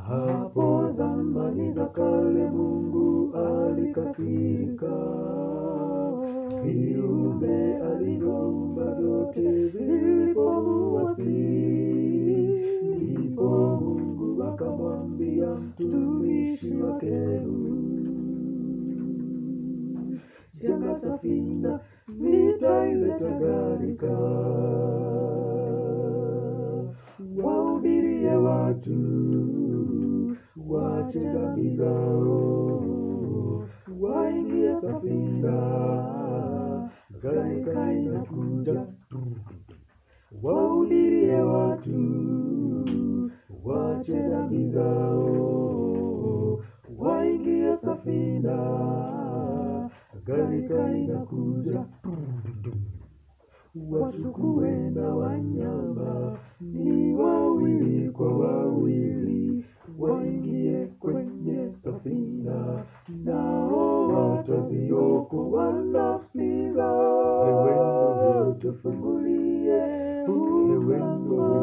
Hapo zamani za kale Mungu alikasirika, viumbe alivyoumba vyote vilipomuasi. Ndipo Mungu akamwambia mtumishi wake jenga safina, nitaileta gharika, wahubirie watu waache dhambi zao, waingie safina, gharika inakuja. Wahubirie watu waache dhambi zao, waingie safina, gharika inakuja. Wachukue na wanyama ni wawili kwa wawili, waingie kwenye safina, nao wataziokoa nafsi zao. Ewe ndugu tufungulie, ewe ndugu